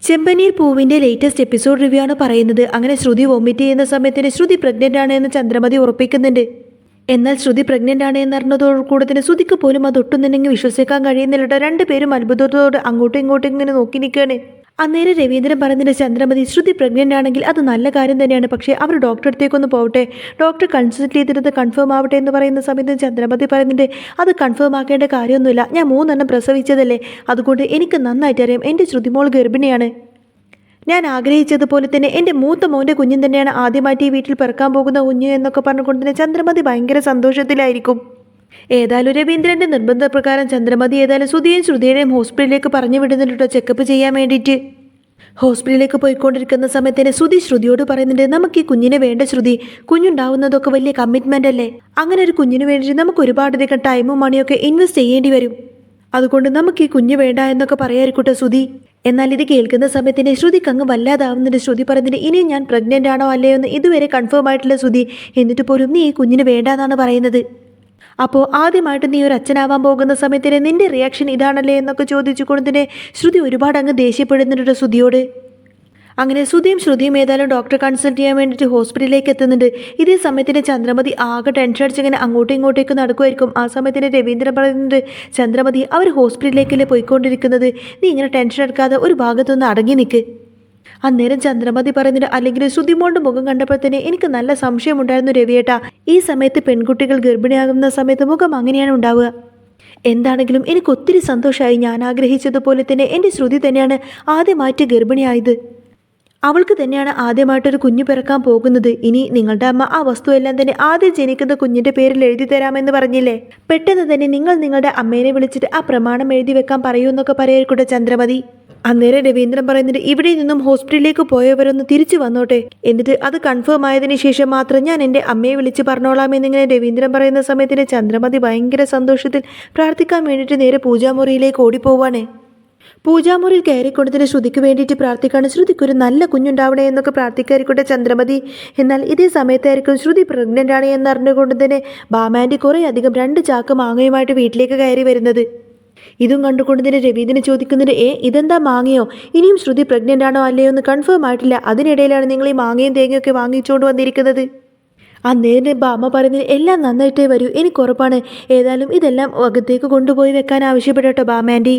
ചെമ്പനീർ പൂവിന്റെ latest episode review ആണ് പറയുന്നത്. അങ്ങനെ ശ്രുതി വോമിറ്റ് ചെയ്യുന്ന സമയത്തിന് ശ്രുതി പ്രഗ്നന്റ് ആണ് എന്ന് ചന്ദ്രമതി ഉറപ്പിക്കുന്നുണ്ട്. എന്നാൽ ശ്രുതി പ്രഗ്നന്റ് ആണ് എന്നറിഞ്ഞതോടുകൂടെ തന്നെ ശ്രുതിക്ക് പോലും അതൊട്ടും തന്നെ വിശ്വസിക്കാൻ കഴിയുന്നില്ല. രണ്ടുപേരും അത്ഭുതത്തോട് അങ്ങോട്ടും ഇങ്ങോട്ടും ഇങ്ങനെ നോക്കി നിൽക്കുകയാണ്. അന്നേരം രവീന്ദ്രൻ പറയുന്നുണ്ട്, ചന്ദ്രമതി ശ്രുതി പ്രഗ്നന്റ് ആണെങ്കിൽ അത് നല്ല കാര്യം തന്നെയാണ്, പക്ഷേ അവർ ഡോക്ടറെ അടുത്തേക്കൊന്ന് പോകട്ടെ, ഡോക്ടർ കൺസൾട്ട് ചെയ്തിട്ട് കൺഫേം ആവട്ടെ എന്ന് പറയുന്ന സമയത്ത് ചന്ദ്രമതി പറയുന്നുണ്ട്, അത് കൺഫേം ആക്കേണ്ട കാര്യമൊന്നുമില്ല, ഞാൻ 3 പ്രസവിച്ചതല്ലേ, അതുകൊണ്ട് എനിക്ക് നന്നായിട്ട് അറിയാം എൻ്റെ ശ്രുതിമോൾ ഗർഭിണിയാണ്. ഞാൻ ആഗ്രഹിച്ചതുപോലെ തന്നെ എൻ്റെ മൂത്ത മോൻ്റെ കുഞ്ഞും തന്നെയാണ് ആദ്യമായിട്ട് ഈ വീട്ടിൽ പിറക്കാൻ പോകുന്ന കുഞ്ഞ് എന്നൊക്കെ പറഞ്ഞുകൊണ്ട് തന്നെ ചന്ദ്രമതി ഭയങ്കര സന്തോഷത്തിലായിരിക്കും. ഏതായാലും രവീന്ദ്രൻ്റെ നിർബന്ധപ്രകാരം ചന്ദ്രമതി ഏതായാലും ശ്രുതിയെയും ഹോസ്പിറ്റലിലേക്ക് പറഞ്ഞു വിടുന്നുണ്ടോ ചെക്കപ്പ് ചെയ്യാൻ വേണ്ടിയിട്ട്. ഹോസ്പിറ്റലിലേക്ക് പോയിക്കൊണ്ടിരിക്കുന്ന സമയത്ത് ശ്രുതിയോട് പറയുന്നുണ്ട്, നമുക്ക് ഈ കുഞ്ഞിനെ വേണ്ട ശ്രുതി, കുഞ്ഞുണ്ടാവുന്നതൊക്കെ വലിയ കമ്മിറ്റ്മെൻ്റ് അല്ലേ, അങ്ങനെ ഒരു കുഞ്ഞിന് വേണ്ടിയിട്ട് നമുക്ക് ഒരുപാടധികം ടൈമും മണിയൊക്കെ ഇൻവെസ്റ്റ് ചെയ്യേണ്ടി വരും, അതുകൊണ്ട് നമുക്ക് ഈ കുഞ്ഞ് വേണ്ട എന്നൊക്കെ പറയായിരിക്കട്ടെ ശ്രുതി. എന്നാൽ ഇത് കേൾക്കുന്ന സമയത്തിന് ശ്രുതിക്ക് അങ്ങ് വല്ലാതാവുന്നുണ്ട്. ശ്രുതി പറയുന്നുണ്ട്, ഇനിയും ഞാൻ പ്രഗ്നൻ്റ് ആണോ അല്ലയോ എന്ന് ഇതുവരെ കൺഫേം ആയിട്ടില്ല ശ്രുതി, എന്നിട്ട് പോലും നീ ഈ കുഞ്ഞിന് വേണ്ടാന്നാണ് പറയുന്നത്. അപ്പോൾ ആദ്യമായിട്ട് നീ ഒരു അച്ഛനാവാൻ പോകുന്ന സമയത്തിന് നിന്റെ റിയാക്ഷൻ ഇതാണല്ലേ എന്നൊക്കെ ചോദിച്ചുകൊണ്ട് തന്നെ ശ്രുതി ഒരുപാട് അങ്ങ് ദേഷ്യപ്പെടുന്നുണ്ട് ശ്രുതിയോട്. അങ്ങനെ ശ്രുതിയും ഏതായാലും ഡോക്ടറെ കൺസൾട്ട് ചെയ്യാൻ വേണ്ടിയിട്ട് ഹോസ്പിറ്റലിലേക്ക് എത്തുന്നുണ്ട്. ഇതേ സമയത്തിന് ചന്ദ്രമതി ആകെ ടെൻഷൻ അടിച്ച് ഇങ്ങനെ അങ്ങോട്ടും ഇങ്ങോട്ടേക്ക് നടക്കുമായിരിക്കും. ആ സമയത്തിന് രവീന്ദ്രൻ പറയുന്നുണ്ട്, ചന്ദ്രമതി അവർ ഹോസ്പിറ്റലിലേക്കല്ലേ പോയിക്കൊണ്ടിരിക്കുന്നത്, നീ ഇങ്ങനെ ടെൻഷൻ എടുക്കാതെ ഒരു ഭാഗത്തൊന്ന് അടങ്ങി നിൽക്ക്. അന്നേരം ചന്ദ്രമതി പറയുന്നുണ്ട്, അല്ലെങ്കിൽ ശ്രുതിമോളുടെ മുഖം കണ്ടപ്പോൾ തന്നെ എനിക്ക് നല്ല സംശയമുണ്ടായിരുന്നു രവിയേട്ടാ, ഈ സമയത്ത് പെൺകുട്ടികൾ ഗർഭിണിയാകുന്ന സമയത്ത് മുഖം അങ്ങനെയാണ് ഉണ്ടാവുക. എന്താണെങ്കിലും എനിക്ക് ഒത്തിരി സന്തോഷമായി, ഞാൻ ആഗ്രഹിച്ചതുപോലെ തന്നെ എൻ്റെ ശ്രുതി തന്നെയാണ് ആദ്യമായിട്ട് ഗർഭിണിയായത്, അവൾക്ക് തന്നെയാണ് ആദ്യമായിട്ടൊരു കുഞ്ഞു പിറക്കാൻ പോകുന്നത്. ഇനി നിങ്ങളുടെ അമ്മ ആ വസ്തുവെല്ലാം തന്നെ ആദ്യം ജനിക്കുന്ന കുഞ്ഞിൻ്റെ പേരിൽ എഴുതി തരാമെന്ന് പറഞ്ഞില്ലേ, പെട്ടെന്ന് തന്നെ നിങ്ങൾ നിങ്ങളുടെ അമ്മേനെ വിളിച്ചിട്ട് ആ പ്രമാണം എഴുതി വെക്കാൻ പറയൂ എന്നൊക്കെ പറയായിരിക്കട്ടെ ചന്ദ്രമതി. അന്നേരം രവീന്ദ്രൻ പറയുന്നുണ്ട്, ഇവിടെ നിന്നും ഹോസ്പിറ്റലിലേക്ക് പോയവരൊന്ന് തിരിച്ചു വന്നോട്ടെ, എന്നിട്ട് അത് കൺഫേം ആയതിനു ശേഷം മാത്രം ഞാൻ എൻ്റെ അമ്മയെ വിളിച്ച് പറഞ്ഞോളാം എന്നിങ്ങനെ രവീന്ദ്രൻ പറയുന്ന സമയത്തിന് ചന്ദ്രമതി ഭയങ്കര സന്തോഷത്തിൽ പ്രാർത്ഥിക്കാൻ വേണ്ടിയിട്ട് നേരെ പൂജാമുറിയിലേക്ക് ഓടിപ്പോവാണ്. പൂജാമുറിയിൽ കയറിക്കൊണ്ടതിന് ശ്രുതിക്ക് വേണ്ടിയിട്ട് പ്രാർത്ഥിക്കാണ്, ശ്രുതിക്കൊരു നല്ല കുഞ്ഞുണ്ടാവണേ എന്നൊക്കെ പ്രാർത്ഥിക്കായിരിക്കട്ടെ ചന്ദ്രമതി. എന്നാൽ ഇതേ സമയത്തായിരിക്കും ശ്രുതി പ്രഗ്നൻ്റ് ആണ് എന്നറിഞ്ഞുകൊണ്ട് തന്നെ ബാമാൻറ്റി കുറേ അധികം 2 ചാക്ക് മാങ്ങയുമായിട്ട് വീട്ടിലേക്ക് കയറി വരുന്നത്. ഇതും കണ്ടുകൊണ്ട് തന്നെ രവീന്ദ്രൻ ചോദിക്കുന്നുണ്ട്, ഇതെന്താ മാങ്ങയോ, ഇനിയും ശ്രുതി പ്രഗ്നൻ്റ് ആണോ അല്ലയോ എന്ന് കൺഫേം ആയിട്ടില്ല, അതിനിടയിലാണ് നിങ്ങൾ ഈ മാങ്ങയും തേങ്ങയൊക്കെ വാങ്ങിച്ചുകൊണ്ട് വന്നിരിക്കുന്നത്. അന്നേരം ബാമ പറയുന്നത്, എല്ലാം നന്നായിട്ടേ വരൂ, എനിക്കുറപ്പാണ്, ഏതായാലും ഇതെല്ലാം അകത്തേക്ക് കൊണ്ടുപോയി വെക്കാൻ ആവശ്യപ്പെടട്ടോ ബാമാൻറ്റി.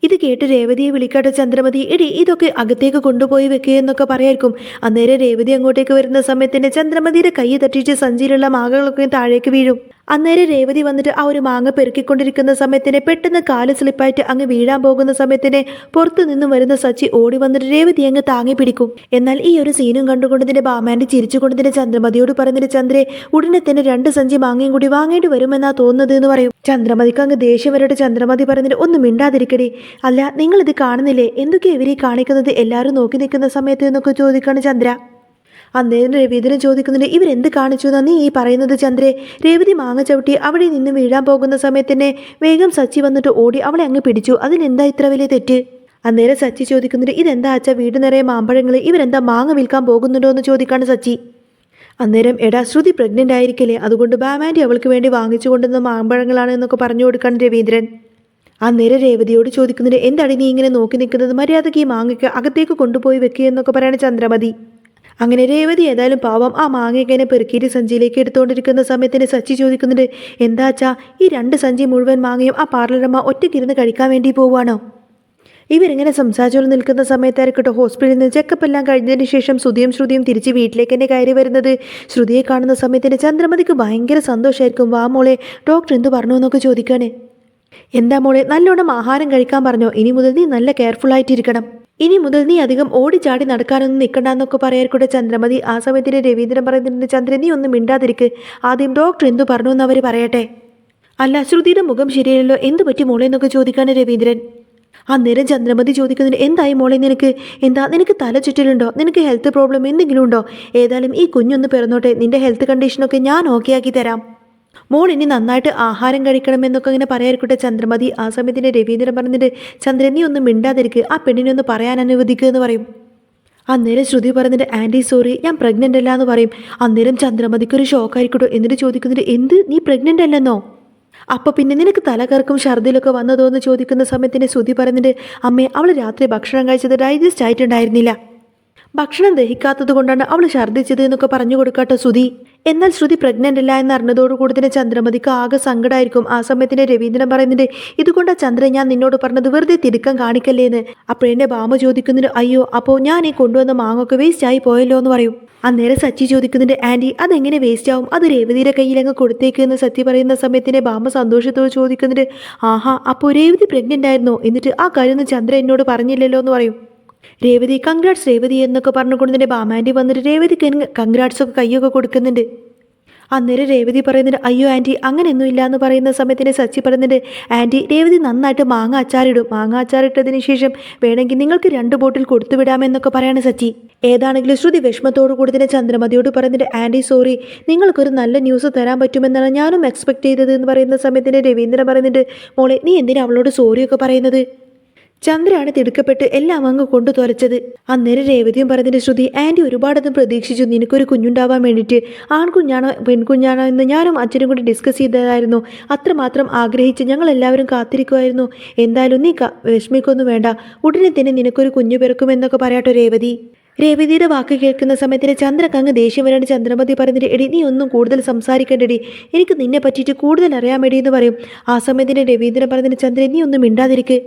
ഇത് കേട്ട് രേവതിയെ വിളിക്കാട്ടെ ചന്ദ്രമതി, ഇതൊക്കെ അകത്തേക്ക് കൊണ്ടുപോയി വെക്കുകയെന്നൊക്കെ പറയായിരിക്കും. അന്നേരം രേവതി അങ്ങോട്ടേക്ക് വരുന്ന സമയത്തിന് ചന്ദ്രമതിയുടെ കൈ തട്ടിച്ച് സഞ്ചിയിലുള്ള മാങ്ങകളൊക്കെ താഴേക്ക് വീഴും. അന്നേരം രേവതി വന്നിട്ട് ആ ഒരു മാങ്ങ പെറുക്കിക്കൊണ്ടിരിക്കുന്ന സമയത്തിന് പെട്ടെന്ന് കാല് സ്ലിപ്പായിട്ട് അങ്ങ് വീഴാൻ പോകുന്ന സമയത്തിന് പുറത്തു നിന്നും വരുന്ന സച്ചി ഓടി വന്നിട്ട് രേവതി അങ്ങ് താങ്ങി പിടിക്കും. എന്നാൽ ഈ ഒരു സീനും കണ്ടുകൊണ്ടതിന്റെ ബാമാൻറ്റി ചിരിച്ചുകൊണ്ടതിന്റെ ചന്ദ്രമതിയോട് പറഞ്ഞിട്ട്, ചന്ദ്രേ ഉടനെ തന്നെ 2 സഞ്ചി മാങ്ങയും കൂടി വാങ്ങേണ്ടി വരുമെന്നാ തോന്നുന്നത് എന്ന് പറയും. ചന്ദ്രമതിക്ക് അങ്ങ് ദേഷ്യം വരട്ടെ ചന്ദ്രമതി പറഞ്ഞിട്ട്, ഒന്നും മിണ്ടാതിരിക്കടി, അല്ല നിങ്ങളിത് കാണുന്നില്ലേ, എന്തൊക്കെയാ ഇവരെ കാണിക്കുന്നത്, എല്ലാവരും നോക്കി നിൽക്കുന്ന സമയത്ത് എന്നൊക്കെ ചോദിക്കാണ് ചന്ദ്ര. അന്നേരം രവീന്ദ്രൻ ചോദിക്കുന്നുണ്ട്, ഇവരെന്ത് കാണിച്ചു എന്നാ നീ ഈ പറയുന്നത് ചന്ദ്രേ. രേവതി മാങ്ങ ചവിട്ടി അവിടെ നിന്ന് വീഴാൻ പോകുന്ന സമയത്തന്നെ വേഗം സച്ചി വന്നിട്ട് ഓടി അവളെ അങ്ങ് പിടിച്ചു, അതിനെന്താ ഇത്ര വലിയ തെറ്റ്? അന്നേരം സച്ചി ചോദിക്കുന്നുണ്ട്, ഇതെന്താ അച്ഛാ വീട് നിറയെ മാമ്പഴങ്ങൾ, ഇവരെന്താ മാങ്ങ വിൽക്കാൻ പോകുന്നുണ്ടോ എന്ന് ചോദിക്കാണ് സച്ചി. അന്നേരം എടാ ശ്രുതി പ്രഗ്നൻ്റ് ആയിരിക്കല്ലേ, അതുകൊണ്ട് ബാമാൻറ്റി അവൾക്ക് വേണ്ടി വാങ്ങിച്ചു കൊണ്ടുവന്ന മാമ്പഴങ്ങളാണ് എന്നൊക്കെ പറഞ്ഞു കൊടുക്കാണ് രവീന്ദ്രൻ. അന്നേരം രേവതിയോട് ചോദിക്കുന്നുണ്ട്, എന്താണ് നീ ഇങ്ങനെ നോക്കി നിൽക്കുന്നത്, മര്യാദയ്ക്ക് ഈ മാങ്ങയ്ക്ക് അകത്തേക്ക് കൊണ്ടുപോയി വെക്കുക എന്നൊക്കെ പറയാണ് ചന്ദ്രമതി. അങ്ങനെ രേവതി ഏതായാലും പാവം ആ മാങ്ങയ്ക്കനെ പെറുക്കിയിട്ട് സഞ്ചിയിലേക്ക് എടുത്തുകൊണ്ടിരിക്കുന്ന സമയത്തിന് സച്ചി ചോദിക്കുന്നുണ്ട്, എന്താ അച്ഛാ ഈ 2 സഞ്ചി മുഴുവൻ മാങ്ങയും ആ പാർലറമ്മ ഒറ്റയ്ക്കിരുന്ന് കഴിക്കാൻ വേണ്ടി പോവുകയാണോ? ഇവരിങ്ങനെ സംസാരിച്ചോണ്ട് നിൽക്കുന്ന സമയത്തായിരിക്കട്ടെ ഹോസ്പിറ്റലിൽ നിന്ന് ചെക്കപ്പ് എല്ലാം കഴിഞ്ഞതിന് ശേഷം ശ്രുതിയും തിരിച്ച് വീട്ടിലേക്ക് തന്നെ കയറി വരുന്നത്. ശ്രുതിയെ കാണുന്ന സമയത്തിന് ചന്ദ്രമതിക്ക് ഭയങ്കര സന്തോഷമായിരിക്കും. വാ മോളെ, ഡോക്ടർ എന്ത് പറഞ്ഞു എന്നൊക്കെ ചോദിക്കാണ്. എന്താ മോളെ, നല്ലോണം ആഹാരം കഴിക്കാൻ പറഞ്ഞോ, ഇനി മുതൽ നീ നല്ല കെയർഫുൾ ആയിട്ടിരിക്കണം, ഇനി മുതൽ നീ അധികം ഓടിച്ചാടി നടക്കാനൊന്നും നിൽക്കണ്ടെന്നൊക്കെ പറയായിരിക്കട്ടെ ചന്ദ്രമതി. ആ സമയത്തിന് രവീന്ദ്രൻ പറയുന്നുണ്ട്, ചന്ദ്രൻ നീ ഒന്നും മിണ്ടാതിരിക്ക്, ആദ്യം ഡോക്ടർ എന്തു പറഞ്ഞു എന്ന് അവർ പറയട്ടെ. അല്ല ശ്രുതിയുടെ മുഖം ശരിയല്ലോ, എന്ത് പറ്റി മോളെ എന്നൊക്കെ ചോദിക്കാണ് രവീന്ദ്രൻ. അന്നേരം ചന്ദ്രമതി ചോദിക്കുന്നുണ്ട്, എന്തായി മോളെ നിനക്ക്, നിനക്ക് തല ചുറ്റലുണ്ടോ, നിനക്ക് ഹെൽത്ത് പ്രോബ്ലം എന്തെങ്കിലും ഉണ്ടോ? ഏതായാലും ഈ കുഞ്ഞൊന്ന് പിറന്നോട്ടെ, നിന്റെ ഹെൽത്ത് കണ്ടീഷനൊക്കെ ഞാൻ ഓക്കെ ആക്കി തരാം, മോൾ ഇനി നന്നായിട്ട് ആഹാരം കഴിക്കണമെന്നൊക്കെ ഇങ്ങനെ പറയായിരിക്കട്ടെ ചന്ദ്രമതി. ആ സമയത്തിന് രവീന്ദ്രൻ പറഞ്ഞിട്ട്, ചന്ദ്രൻ നീ ഒന്നും മിണ്ടാതിരിക്കുക, ആ പെണ്ണിനെ ഒന്ന് പറയാൻ അനുവദിക്കുക എന്ന് പറയും. അന്നേരം ശ്രുതി പറഞ്ഞിട്ട്, ആൻറ്റി സോറി ഞാൻ പ്രഗ്നൻ്റ് അല്ല എന്ന് പറയും. അന്നേരം ചന്ദ്രമതിക്കൊരു ഷോക്കായിരിക്കട്ടോ. എന്നിട്ട് ചോദിക്കുന്നുണ്ട്, എന്ത് നീ പ്രഗ്നൻ്റ് അല്ലെന്നോ? അപ്പോൾ പിന്നെ നിനക്ക് തലകറക്കും ഛർദിലൊക്കെ വന്നതോ എന്ന് ചോദിക്കുന്ന സമയത്തിന് ശ്രുതി പറയുന്നുണ്ട്, അമ്മേ അവൾ രാത്രി ഭക്ഷണം കഴിച്ചത് ഡൈജസ്റ്റ് ആയിട്ടുണ്ടായിരുന്നില്ല, ഭക്ഷണം ദഹിക്കാത്തത് കൊണ്ടാണ് അവൾ ഛർദ്ദിച്ചത് എന്നൊക്കെ പറഞ്ഞു കൊടുക്കാട്ടോ ശ്രുതി. എന്നാൽ ശ്രുതി പ്രഗ്നൻ്റ് അല്ല എന്ന് അറിഞ്ഞതോടുകൂടി തന്നെ ചന്ദ്രമതിക്ക് ആകെ സങ്കടമായിരിക്കും. ആ സമയത്തിന് രവീന്ദ്രൻ പറയുന്നുണ്ട്, ഇതുകൊണ്ടാ ചന്ദ്രൻ ഞാൻ നിന്നോട് പറഞ്ഞത് വെറുതെ തിടുക്കം കാണിക്കല്ലേന്ന്. അപ്പോഴെന്നെ ഭാമ ചോദിക്കുന്നുണ്ട്, അയ്യോ അപ്പോൾ ഞാൻ ഈ കൊണ്ടുവന്ന മാങ്ങൊക്കെ വേസ്റ്റ് ആയി പോയല്ലോ എന്ന് പറയും. അന്നേരം സച്ചി ചോദിക്കുന്നുണ്ട്, ആൻറ്റി അതെങ്ങനെ വേസ്റ്റ് ആവും, അത് രേവതിയുടെ കയ്യിൽ അങ്ങ് കൊടുത്തേക്ക് എന്ന് സച്ചി പറയുന്ന സമയത്തിന് ഭാമ സന്തോഷത്തോട് ചോദിക്കുന്നുണ്ട്, ആഹാ അപ്പോൾ രേവതി പ്രഗ്നൻ്റ് ആയിരുന്നോ, എന്നിട്ട് ആ കാര്യം ചന്ദ്രൻ എന്നോട് പറഞ്ഞില്ലല്ലോ എന്ന് പറയും. രേവതി കൺഗ്രാറ്റ്സ് രേവതി എന്നൊക്കെ പറഞ്ഞുകൊണ്ട് തന്നെ ബാമാൻറ്റി വന്നിട്ട് രേവതിക്ക് കൺഗ്രാറ്റ്സ് ഒക്കെ കൈയൊക്കെ കൊടുക്കുന്നുണ്ട്. അന്നേരം രേവതി പറയുന്നുണ്ട്, അയ്യോ ആൻറ്റി അങ്ങനെയൊന്നും ഇല്ല എന്ന് പറയുന്ന സമയത്തിന് സച്ചി പറയുന്നുണ്ട്, ആൻറ്റി രേവതി നന്നായിട്ട് മാങ്ങ അച്ചാറിടും, മാങ്ങ അച്ചാറിട്ടതിന് ശേഷം വേണമെങ്കിൽ നിങ്ങൾക്ക് 2 ബോട്ടിൽ കൊടുത്തു വിടാമെന്നൊക്കെ പറയാണ് സച്ചി. ഏതാണെങ്കിലും ശ്രുതി വിഷമത്തോടു കൂടി തന്നെ ചന്ദ്രമതിയോട് പറയുന്നുണ്ട്, ആൻറ്റി സോറി, നിങ്ങൾക്കൊരു നല്ല ന്യൂസ് തരാൻ പറ്റുമെന്നാണ് ഞാനും എക്സ്പെക്ട് ചെയ്തത് എന്ന് പറയുന്ന സമയത്തിന് രവീന്ദ്രൻ പറയുന്നുണ്ട്, മോളെ നീ എന്തിനാ അവളോട് സോറിയൊക്കെ പറയുന്നത്, ചന്ദ്രയാണ് തിടുക്കപ്പെട്ട് എല്ലാം അങ്ങ് കൊണ്ടു തുലച്ചത്. അന്നേരം രേവതിയും പറഞ്ഞിട്ട്, ശ്രുതി ആൻറ്റി ഒരുപാടൊന്നും പ്രതീക്ഷിച്ചു നിനക്കൊരു കുഞ്ഞുണ്ടാവാൻ വേണ്ടിയിട്ട്, ആൺകുഞ്ഞാണോ പെൺകുഞ്ഞാണോ എന്ന് ഞാനും അച്ഛനും കൂടി ഡിസ്കസ് ചെയ്തതായിരുന്നു, അത്രമാത്രം ആഗ്രഹിച്ച് ഞങ്ങൾ എല്ലാവരും കാത്തിരിക്കുമായിരുന്നു. എന്തായാലും നീ വിഷമിക്കൊന്നും വേണ്ട, ഉടനെ തന്നെ നിനക്കൊരു കുഞ്ഞു പിറക്കുമെന്നൊക്കെ പറയാട്ടോ രേവതി. രേവതിയുടെ വാക്ക് കേൾക്കുന്ന സമയത്തിന് ചന്ദ്രക്ക് അങ്ങ് ദേഷ്യം വരാണ്ട് ചന്ദ്രമതി പറഞ്ഞിട്ട്, എടി നീ ഒന്നും കൂടുതൽ സംസാരിക്കേണ്ടടി, എനിക്ക് നിന്നെ പറ്റിയിട്ട് കൂടുതൽ അറിയാൻ വേണ്ടി എന്ന് പറയും. ആ സമയത്തിന് രവീന്ദ്രൻ പറഞ്ഞിട്ട്, ചന്ദ്രൻ നീ ഒന്നും മിണ്ടാതിരിക്ക്,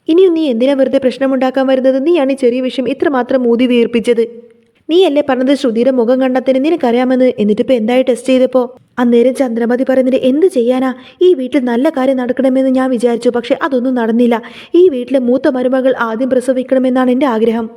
ഇനിയും നീ എന്തിനാ വെറുതെ പ്രശ്നമുണ്ടാക്കാൻ വരുന്നത്, നീയാണ് ഈ ചെറിയ വിഷയം ഇത്രമാത്രം മൂതി വീർപ്പിച്ചത്, നീയല്ലേ പറഞ്ഞത് ശ്രുതിയുടെ മുഖം കണ്ടെത്തിന് നിനക്കറിയാമെന്ന്, എന്നിട്ടിപ്പോൾ എന്തായി ടെസ്റ്റ് ചെയ്തപ്പോൾ. അന്നേരം ചന്ദ്രമതി പറയുന്നത്, എന്ത് ചെയ്യാനാ, ഈ വീട്ടിൽ നല്ല കാര്യം നടക്കണമെന്ന് ഞാൻ വിചാരിച്ചു, പക്ഷെ അതൊന്നും നടന്നില്ല. ഈ വീട്ടിലെ മൂത്ത മരുമകൾ ആദ്യം പ്രസവിക്കണമെന്നാണ് എൻ്റെ ആഗ്രഹം,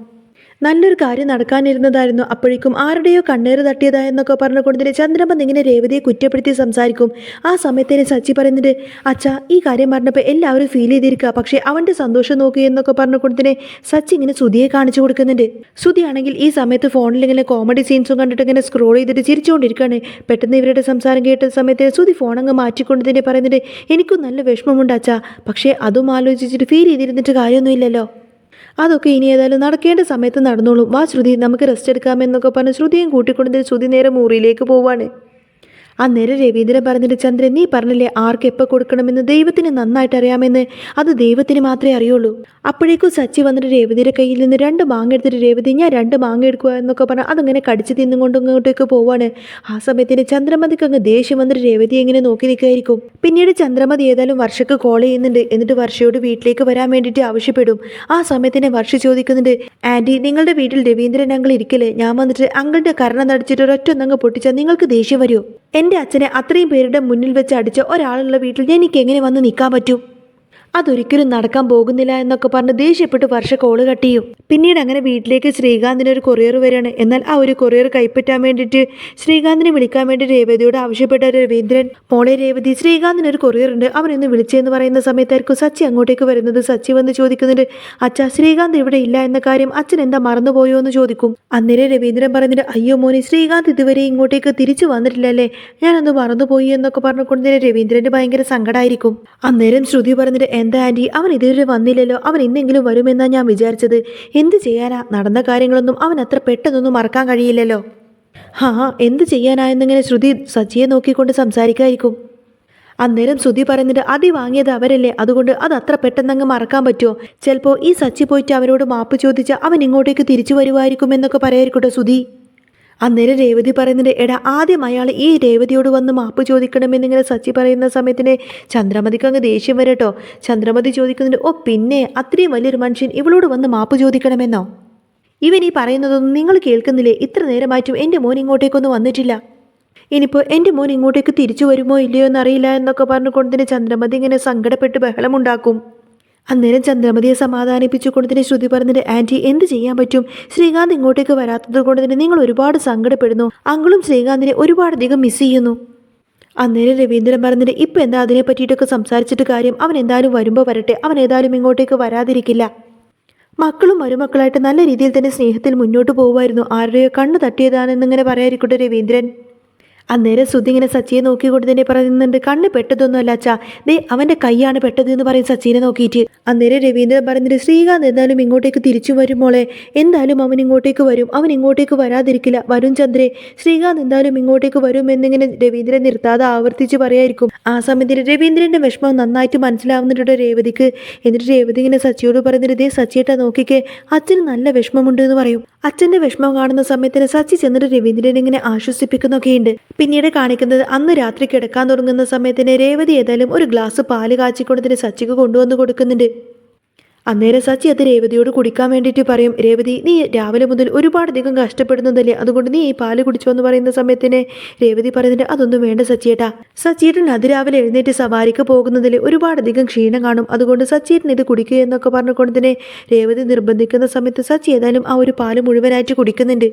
നല്ലൊരു കാര്യം നടക്കാനിരുന്നതായിരുന്നു, അപ്പോഴേക്കും ആരുടെയോ കണ്ണേറ് തട്ടിയതായെന്നൊക്കെ പറഞ്ഞുകൊണ്ടിന് ചന്ദ്രമതി ഇങ്ങനെ രേവതിയെ കുറ്റപ്പെടുത്തി സംസാരിക്കും. ആ സമയത്തേന് സച്ചി പറയുന്നത്, അച്ഛാ ഈ കാര്യം പറഞ്ഞപ്പോൾ എല്ലാവരും ഫീൽ ചെയ്തിരിക്കുക, പക്ഷേ അവൻ്റെ സന്തോഷം നോക്കി എന്നൊക്കെ പറഞ്ഞുകൊണ്ടിന് സച്ചി ഇങ്ങനെ ശ്രുതിയെ കാണിച്ചു കൊടുക്കുന്നുണ്ട്. ശ്രുതിയാണെങ്കിൽ ഈ സമയത്ത് ഫോണിൽ ഇങ്ങനെ കോമഡി സീൻസും കണ്ടിട്ട് ഇങ്ങനെ സ്ക്രോൾ ചെയ്തിട്ട് ചിരിച്ചുകൊണ്ടിരിക്കുകയാണ്. പെട്ടെന്ന് ഇവരുടെ സംസാരം കേട്ട സമയത്ത് ശ്രുതി ഫോണങ്ങ് മാറ്റിക്കൊണ്ട് തന്നെ പറയുന്നുണ്ട്, എനിക്കും നല്ല വിഷമമുണ്ട് അച്ഛാ, പക്ഷേ അതും ആലോചിച്ചിട്ട് ഫീൽ ചെയ്തിരുന്നിട്ട് കാര്യമൊന്നുമില്ലല്ലോ, അതൊക്കെ ഇനി ഏതായാലും നടക്കേണ്ട സമയത്ത് നടന്നോളും, വാ ശ്രുതി നമുക്ക് റെസ്റ്റ് എടുക്കാമെന്നൊക്കെ പറഞ്ഞ് ശ്രുതിയും കൂട്ടിക്കൊണ്ടു ശ്രുതി നേരെ മുറിയിലേക്ക് പോവാണ്. അന്നേരം രവീന്ദ്രൻ പറഞ്ഞിട്ട്, ചന്ദ്രൻ നീ പറഞ്ഞില്ലേ ആർക്ക് എപ്പോൾ കൊടുക്കണമെന്ന് ദൈവത്തിന് നന്നായിട്ട് അറിയാമെന്ന്, അത് ദൈവത്തിന് മാത്രമേ അറിയുള്ളൂ. അപ്പോഴേക്കും സച്ചി വന്നിട്ട് രേവതിയുടെ കയ്യിൽ നിന്ന് 2 മാങ്ങ എടുത്തിട്ട്, രേവതി ഞാൻ 2 മാങ്ങ എടുക്കുക എന്നൊക്കെ പറഞ്ഞാൽ അതങ്ങനെ കടിച്ച് തിന്നുകൊണ്ട് ഇങ്ങോട്ടേക്ക് പോവാണ്. ആ സമയത്തിന് ചന്ദ്രമതിക്ക് അങ്ങ് ദേഷ്യം വന്നിട്ട് രേവതി എങ്ങനെ നോക്കി നിൽക്കുമായിരിക്കും. പിന്നീട് ചന്ദ്രമതി ഏതായാലും വർഷക്ക് കോൾ ചെയ്യുന്നുണ്ട്, എന്നിട്ട് വർഷയോട് വീട്ടിലേക്ക് വരാൻ വേണ്ടിയിട്ട് ആവശ്യപ്പെടും. ആ സമയത്തിന് വർഷ ചോദിക്കുന്നുണ്ട്, ആൻറ്റി നിങ്ങളുടെ വീട്ടിൽ രവീന്ദ്രൻ അങ്കിൾ ഇരിക്കല്ലേ, ഞാൻ വന്നിട്ട് അങ്കിളുടെ കരണം നടിച്ചിട്ട് ഒരൊറ്റൊന്നങ്ങ് പൊട്ടിച്ചാൽ നിങ്ങൾക്ക് ദേഷ്യം വരുമോ, എൻ്റെ അച്ഛനെ അത്രയും പേരുടെ മുന്നിൽ വെച്ച് അടിച്ച ഒരാളുള്ള വീട്ടിൽ എനിക്ക് എങ്ങനെ വന്ന് നിൽക്കാൻ പറ്റും, അതൊരിക്കലും നടക്കാൻ പോകുന്നില്ല എന്നൊക്കെ പറഞ്ഞ് ദേഷ്യപ്പെട്ട് വർഷ കോള് കട്ട് ചെയ്യും. പിന്നീട് അങ്ങനെ വീട്ടിലേക്ക് ശ്രീകാന്തിന് ഒരു കൊറിയർ വരികയാണ്. എന്നാൽ ആ ഒരു കൊറിയർ കൈപ്പറ്റാൻ വേണ്ടിയിട്ട് ശ്രീകാന്തിനെ വിളിക്കാൻ വേണ്ടി രേവതിയോട് ആവശ്യപ്പെട്ട രവീന്ദ്രൻ, മോളെ രേവതി ശ്രീകാന്തിന് ഒരു കൊറിയർ ഉണ്ട്, അവനൊന്ന് വിളിച്ചെന്ന് പറയുന്ന സമയത്തായിരിക്കും സച്ചി അങ്ങോട്ടേക്ക് വരുന്നത്. സച്ചി വന്ന് ചോദിക്കുന്നുണ്ട്, അച്ഛാ ശ്രീകാന്ത് ഇവിടെ ഇല്ല എന്ന കാര്യം അച്ഛൻ എന്താ മറന്നുപോയോ എന്ന് ചോദിക്കും. അന്നേരം രവീന്ദ്രൻ പറഞ്ഞിട്ട്, അയ്യോ മോനെ ശ്രീകാന്ത് ഇതുവരെ ഇങ്ങോട്ടേക്ക് തിരിച്ചു വന്നിട്ടില്ലല്ലേ, ഞാനൊന്ന് മറന്നുപോയി എന്നൊക്കെ പറഞ്ഞുകൊണ്ട് രവീന്ദ്രന് ഭയങ്കര സങ്കടമായിരിക്കും. അന്നേരം ശ്രുതി പറഞ്ഞിട്ട്, എന്താ ആൻറ്റി അവൻ ഇതുവരെ വന്നില്ലല്ലോ, അവൻ ഇന്നെങ്കിലും വരുമെന്നാണ് ഞാൻ വിചാരിച്ചത്, എന്ത് ചെയ്യാനാ, നടന്ന കാര്യങ്ങളൊന്നും അവൻ അത്ര പെട്ടെന്നൊന്നും മറക്കാൻ കഴിയില്ലല്ലോ. എന്ത് ചെയ്യാനാ എന്നിങ്ങനെ ശ്രുതി സച്ചിയെ നോക്കിക്കൊണ്ട് സംസാരിക്കായിരിക്കും. അന്നേരം ശ്രുതി പറയുന്നിട്ട്, അതി വാങ്ങിയത് അവരല്ലേ, അതുകൊണ്ട് അത് അത്ര പെട്ടെന്നങ്ങ് മറക്കാൻ പറ്റുമോ, ചിലപ്പോൾ ഈ സച്ചി പോയിട്ട് അവരോട് മാപ്പ് ചോദിച്ചാൽ അവൻ ഇങ്ങോട്ടേക്ക് തിരിച്ചു വരുമായിരിക്കും എന്നൊക്കെ പറയായിരിക്കട്ടോ ശ്രുതി. അന്നേരം രേവതി പറയുന്നുണ്ട്, എടാ ആദ്യം അയാൾ ഈ രേവതിയോട് വന്ന് മാപ്പ് ചോദിക്കണമെന്നിങ്ങനെ സച്ചി പറയുന്ന സമയത്തിന് ചന്ദ്രമതിക്ക് അങ്ങ് ദേഷ്യം വരട്ടോ. ചന്ദ്രമതി ചോദിക്കുന്നുണ്ട്, ഓ പിന്നെ അത്രയും വലിയൊരു മനുഷ്യൻ ഇവളോട് വന്ന് മാപ്പ് ചോദിക്കണമെന്നോ, ഇവൻ ഈ പറയുന്നതൊന്നും നിങ്ങൾ കേൾക്കുന്നില്ലേ, ഇത്ര നേരമായിട്ടും എൻ്റെ മോൻ ഇങ്ങോട്ടേക്കൊന്നും വന്നിട്ടില്ല, ഇനിയിപ്പോൾ എൻ്റെ മോൻ ഇങ്ങോട്ടേക്ക് തിരിച്ചു വരുമോ ഇല്ലയോ എന്നറിയില്ല എന്നൊക്കെ പറഞ്ഞുകൊണ്ട് തന്നെ ചന്ദ്രമതി ഇങ്ങനെ സങ്കടപ്പെട്ട് ബഹളമുണ്ടാക്കും. അന്നേരം ചന്ദ്രമതിയെ സമാധാനിപ്പിച്ചുകൊണ്ട് തന്നെ ശ്രുതി പറഞ്ഞിട്ട്, ആൻറ്റി എന്ത് ചെയ്യാൻ പറ്റും, ശ്രീകാന്ത് ഇങ്ങോട്ടേക്ക് വരാത്തത് കൊണ്ട് തന്നെ നിങ്ങൾ ഒരുപാട് സങ്കടപ്പെടുന്നു, അങ്കിളും ശ്രീകാന്തിനെ ഒരുപാടധികം മിസ് ചെയ്യുന്നു. അന്നേരം രവീന്ദ്രൻ പറഞ്ഞിട്ട്, ഇപ്പം എന്താ അതിനെ പറ്റിയിട്ടൊക്കെ സംസാരിച്ചിട്ട് കാര്യം, അവൻ എന്തായാലും വരുമ്പോൾ വരട്ടെ, അവൻ ഏതായാലും ഇങ്ങോട്ടേക്ക് വരാതിരിക്കില്ല, മക്കളും മരുമക്കളായിട്ട് നല്ല രീതിയിൽ തന്നെ സ്നേഹത്തിൽ മുന്നോട്ട് പോകുമായിരുന്നു, ആരുടെയോ കണ്ണ് തട്ടിയതാണെന്നിങ്ങനെ പറയാതിരിക്കട്ടെ രവീന്ദ്രൻ. അന്നേരം ശ്രുതി ഇങ്ങനെ സച്ചിയെ നോക്കിക്കൊണ്ട് തന്നെ പറയുന്നുണ്ട്, കണ്ണ് പെട്ടതൊന്നുമല്ല അച്ഛാ, ദേ അവന്റെ കൈയാണ് പെട്ടത് എന്ന് പറയും സച്ചിനെ നോക്കിയിട്ട്. അന്നേരം രവീന്ദ്രൻ പറഞ്ഞിട്ട്, ശ്രീകാന്ത് എന്തായാലും ഇങ്ങോട്ടേക്ക് തിരിച്ചു വരും മോളെ, എന്തായാലും അവൻ ഇങ്ങോട്ടേക്ക് വരും, അവൻ ഇങ്ങോട്ടേക്ക് വരാതിരിക്കില്ല, വരും ചന്ദ്രേ, ശ്രീകാന്ത് എന്തായാലും ഇങ്ങോട്ടേക്ക് വരും എന്നിങ്ങനെ രവീന്ദ്രൻ നിർത്താതെ ആവർത്തിച്ച് പറയായിരിക്കും. ആ സമയത്ത് രവീന്ദ്രന്റെ വിഷമം നന്നായിട്ട് മനസ്സിലാവുന്നുണ്ട് രേവതിക്ക്. എന്നിട്ട് രേവതി ഇങ്ങനെ സച്ചിയോട് പറഞ്ഞിട്ട്, ദേ സച്ചിയേട്ടാ നോക്കിക്കേ, അച്ഛന് നല്ല വിഷമമുണ്ട് എന്ന് പറയും. അച്ഛന്റെ വിഷമം കാണുന്ന സമയത്തിന് സച്ചി ചെന്നിട്ട് രവീന്ദ്രനെ ഇങ്ങനെ ആശ്വസിപ്പിക്കുന്നൊക്കെയുണ്ട്. പിന്നീട് കാണിക്കുന്നത് അന്ന് രാത്രി കിടക്കാൻ തുടങ്ങുന്ന സമയത്തിന് രേവതി ഏതായാലും ഒരു ഗ്ലാസ് പാല് കാച്ചിക്കൊണ്ടതിന് സച്ചിക്ക് കൊണ്ടുവന്ന് കൊടുക്കുന്നുണ്ട്. അന്നേരം സച്ചി അത് രേവതിയോട് കുടിക്കാൻ വേണ്ടിയിട്ട് പറയും. രേവതി, നീ രാവിലെ മുതൽ ഒരുപാടധികം കഷ്ടപ്പെടുന്നതല്ലേ, അതുകൊണ്ട് നീ ഈ പാല് കുടിച്ചോ എന്ന് പറയുന്ന സമയത്തിന് രേവതി പറയുന്നുണ്ട്, അതൊന്നും വേണ്ട സച്ചിയേട്ടാ, സച്ചിയേട്ടൻ അതിരാവിലെ എഴുന്നേറ്റ് സവാരിക്ക് പോകുന്നതിൽ ഒരുപാടധികം ക്ഷീണം കാണും, അതുകൊണ്ട് സച്ചിയേട്ടൻ ഇത് കുടിക്കുക എന്നൊക്കെ പറഞ്ഞുകൊണ്ട് തന്നെ രേവതി നിർബന്ധിക്കുന്ന സമയത്ത് സച്ചി ഏതായാലും ആ ഒരു പാല് മുഴുവനായിട്ട് കുടിക്കുന്നുണ്ട്.